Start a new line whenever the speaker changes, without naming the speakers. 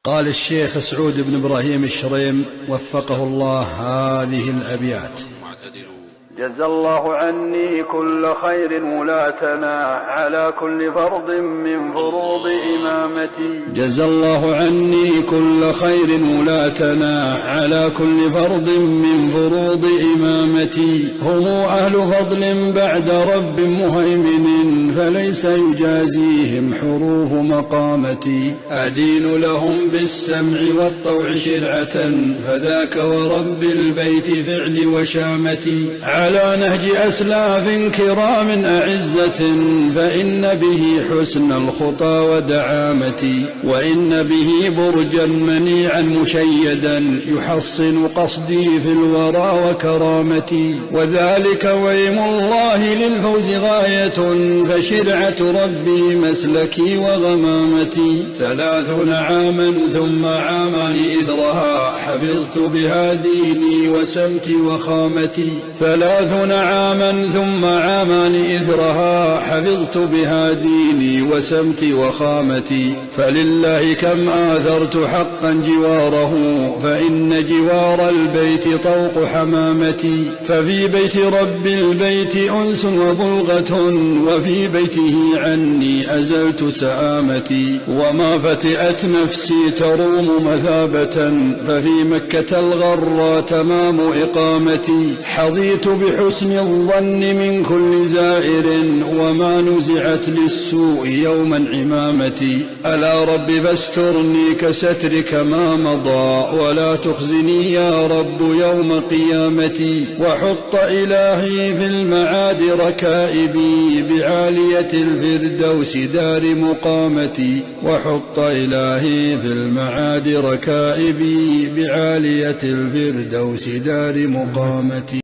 قال الشيخ سعود بن إبراهيم الشريم وفقه الله هذه الأبيات:
جزى الله عني كل خير ولاتنا على كل فرض من فروض إمامتي.
جزى الله عني كل خير ولاتنا على كل فرض من فروض إمامتي. هم أهل فضل بعد رب مهيمن فليس يجازيهم حروف مقامتي. أدين لهم بالسمع والطوع شرعة فذاك ورب البيت فعل وشامتي. على نهج أسلاف كرام أعزة فإن به حسن الخطى ودعامتي. وإن به برجا منيعا مشيدا يحصن قصدي في الورى وكرامتي. وذلك ويم الله للفوز غاية فشرعة ربي مسلكي وغمامتي. 30 عاما ثم عامان إذرها حفظت بها ديني وسمتي وخامتي. 30 عاما ثم عامان إثرها حفظت بها ديني وسمتي وخامتي. فلله كم آثرت حقا جواره فإن جوار البيت طوق حمامتي. ففي بيت رب البيت أنس وبلغة وفي بيته عني أزلت سآمتي. وما فتئت نفسي تروم مثابة ففي مكة الغرى تمام إقامتي. حظيت بحسن الظن من كل زائر وما نزعت للسوء يوما عمامتي. ألا رب فاسترني كسترك ما مضى ولا تخزني يا رب يوم قيامتي. وحط إلهي في المعاد ركائبي بعالية الفردوس دار مقامتي. وحط إلهي في المعاد ركائبي بعالية الفردوس دار مقامتي.